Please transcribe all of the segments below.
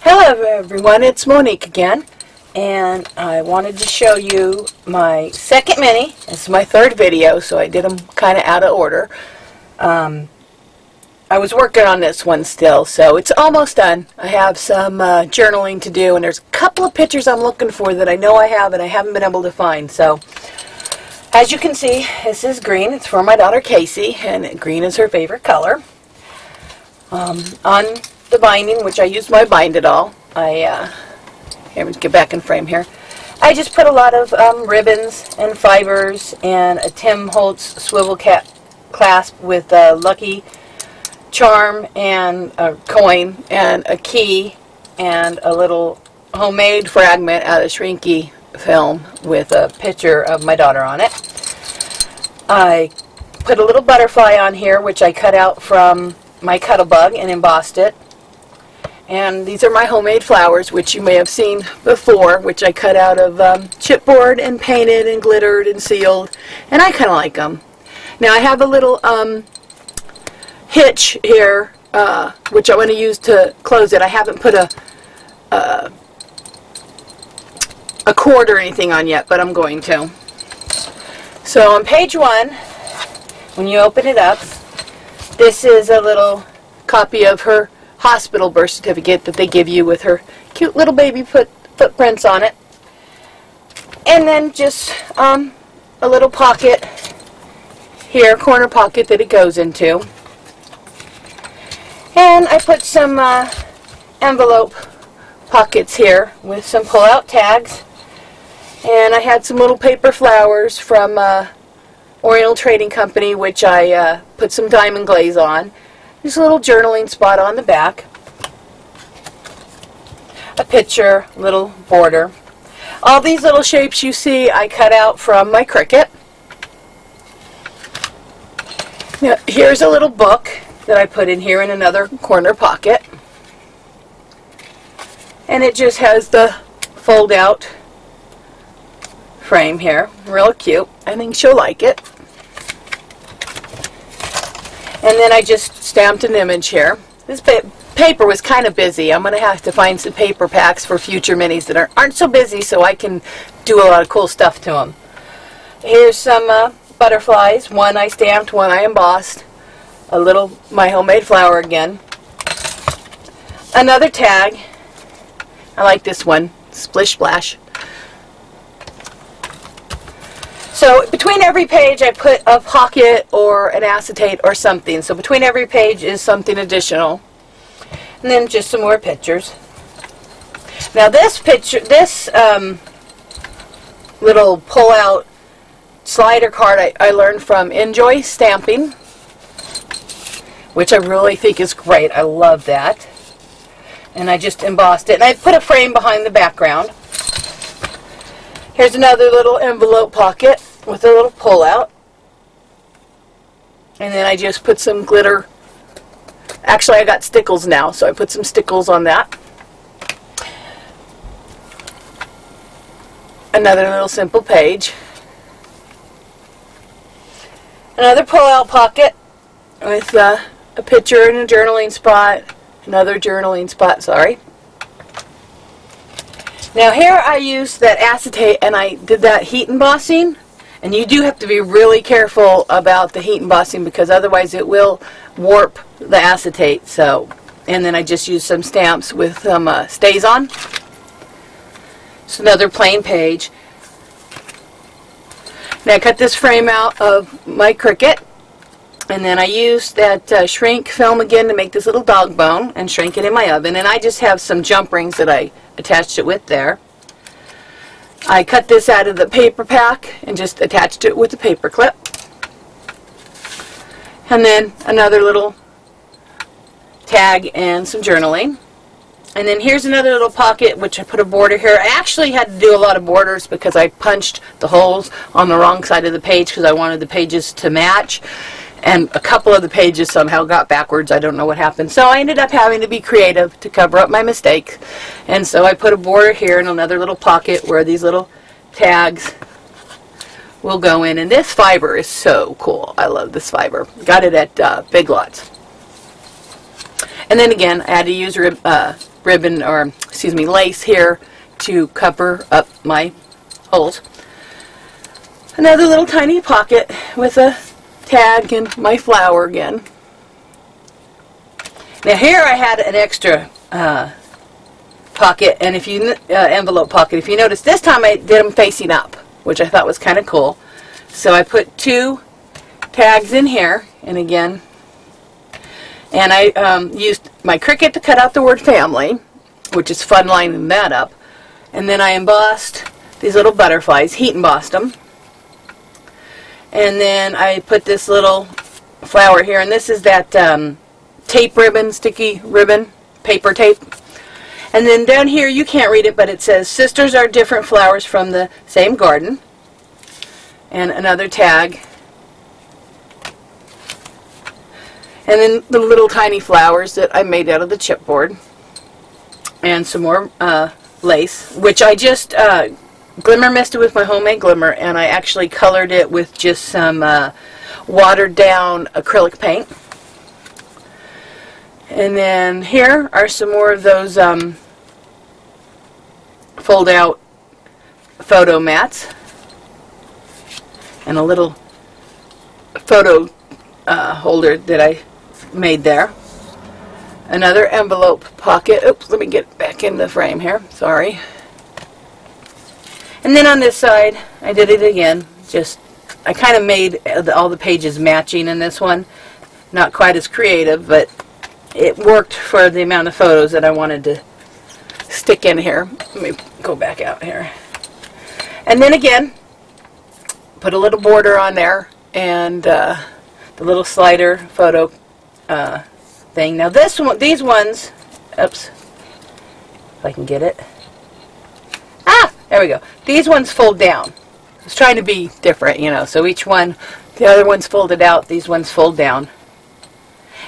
Hello everyone, it's Monique again, and I wanted to show you my second mini. This is my third video, so I did them kind of out of order. I was working on this one still, so it's almost done. I have some journaling to do, and there's a couple of pictures I'm looking for that I know I have and I haven't been able to find. So, as you can see, this is green. It's for my daughter Casey, and green is her favorite color. On the binding, which I used my Bind It All, here, let me get back in frame here. I just put a lot of ribbons and fibers and a Tim Holtz swivel cap clasp with a Lucky Charm and a coin and a key and a little homemade fragment out of Shrinky film with a picture of my daughter on it. I put a little butterfly on here, which I cut out from my Cuttlebug and embossed it. And these are my homemade flowers, which you may have seen before, which I cut out of chipboard and painted and glittered and sealed. And I kind of like them. Now I have a little hitch here, which I want to use to close it. I haven't put a cord or anything on yet, but I'm going to. So on page 1, when you open it up, this is a little copy of her hospital birth certificate that they give you with her cute little baby footprints on it. And then just a little pocket here, corner pocket that it goes into. And I put some envelope pockets here with some pull-out tags. And I had some little paper flowers from Oriental Trading Company, which I put some diamond glaze on. Just a little journaling spot on the back. A picture, little border. All these little shapes you see I cut out from my Cricut. Now, here's a little book that I put in here in another corner pocket. And it just has the fold out frame here. Real cute. I think she'll like it. And then I just stamped an image here. This paper was kind of busy. I'm going to have to find some paper packs for future minis that aren't so busy, so I can do a lot of cool stuff to them. Here's some butterflies. One I stamped, one I embossed. A little my homemade flower again. Another tag. I like this one. Splish Splash. So between every page I put a pocket or an acetate or something. So between every page is something additional. And then just some more pictures. Now this picture, this little pull-out slider card I learned from Enjoy Stamping, which I really think is great. I love that. And I just embossed it. And I put a frame behind the background. Here's another little envelope pocket with a little pull-out. And then I just put some glitter. Actually, I got stickles now, so I put some stickles on that. Another little simple page. Another pull-out pocket with a picture and a journaling spot. Another journaling spot, sorry. Now here I used that acetate and I did that heat embossing. And you do have to be really careful about the heat embossing because otherwise it will warp the acetate. So, and then I just used some stamps with some StazOn. It's another plain page. Now I cut this frame out of my Cricut. And then I used that shrink film again to make this little dog bone and shrink it in my oven. And I just have some jump rings that I attached it with there. I cut this out of the paper pack and just attached it with a paper clip. And then another little tag and some journaling. And then here's another little pocket which I put a border here. I actually had to do a lot of borders because I punched the holes on the wrong side of the page because I wanted the pages to match. And a couple of the pages somehow got backwards. I don't know what happened. So I ended up having to be creative to cover up my mistake. And so I put a border here and another little pocket where these little tags will go in. And this fiber is so cool. I love this fiber. Got it at Big Lots. And then again, I had to use ribbon, or excuse me, lace here to cover up my holes. Another little tiny pocket with a tag and my flower again. Now here I had an extra pocket, and if you envelope pocket. If you notice, this time I did them facing up, which I thought was kind of cool. So I put 2 tags in here, and again, and I used my Cricut to cut out the word family, which is fun lining that up. And then I embossed these little butterflies, heat embossed them. And then I put this little flower here, and this is that tape ribbon, sticky ribbon, paper tape. And then down here, you can't read it, but it says, "Sisters are different flowers from the same garden." And another tag. And then the little tiny flowers that I made out of the chipboard. And some more lace, which I just glimmer misted with my homemade glimmer, and I actually colored it with just some watered down acrylic paint. And then here are some more of those fold out photo mats, and a little photo holder that I made there. Another envelope pocket. Oops, let me get back in the frame here. Sorry. And then on this side, I did it again. Just, I kind of made all the pages matching in this one. Not quite as creative, but it worked for the amount of photos that I wanted to stick in here. Let me go back out here. And then again, put a little border on there, and the little slider photo thing. Now these ones, oops, if I can get it. Ah, there we go. These ones fold down. I was trying to be different, you know, so each one, the other one's folded out, these ones fold down.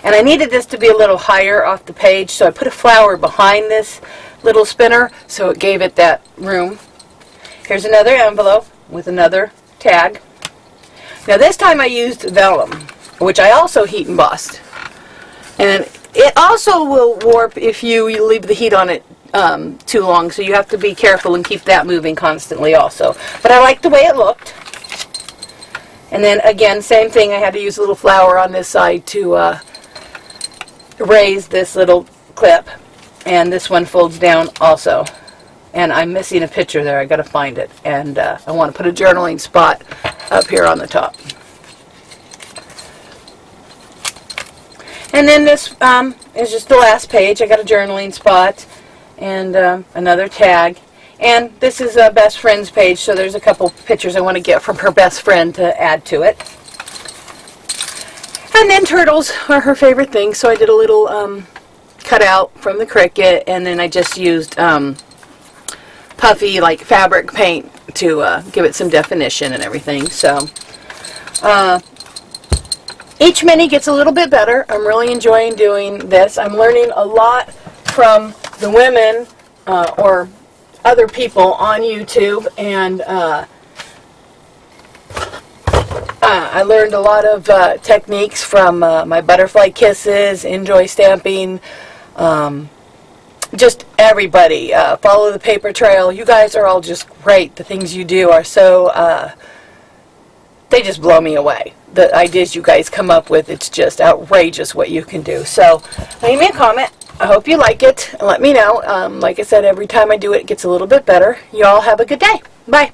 And I needed this to be a little higher off the page, so I put a flower behind this little spinner, so it gave it that room. Here's another envelope with another tag. Now this time I used vellum, which I also heat embossed. And it also will warp if you leave the heat on it too long, so you have to be careful and keep that moving constantly also. But I like the way it looked. And then again, same thing, I had to use a little flower on this side to raise this little clip, and this one folds down also. And I'm missing a picture there. I got to find it, and I want to put a journaling spot up here on the top. And then this is just the last page. I got a journaling spot and another tag. And this is a best friend's page, so there's a couple pictures I want to get from her best friend to add to it. And then turtles are her favorite thing, so I did a little cutout from the Cricut, and then I just used puffy, like, fabric paint to give it some definition and everything. So each mini gets a little bit better. I'm really enjoying doing this. I'm learning a lot from the women or other people on YouTube, and I learned a lot of techniques from my butterfly kisses, enjoy stamping, just everybody. Follow the paper trail. You guys are all just great. The things you do are so, they just blow me away. The ideas you guys come up with, it's just outrageous what you can do. So leave me a comment. I hope you like it. Let me know. Like I said, every time I do it, it gets a little bit better. You all have a good day. Bye.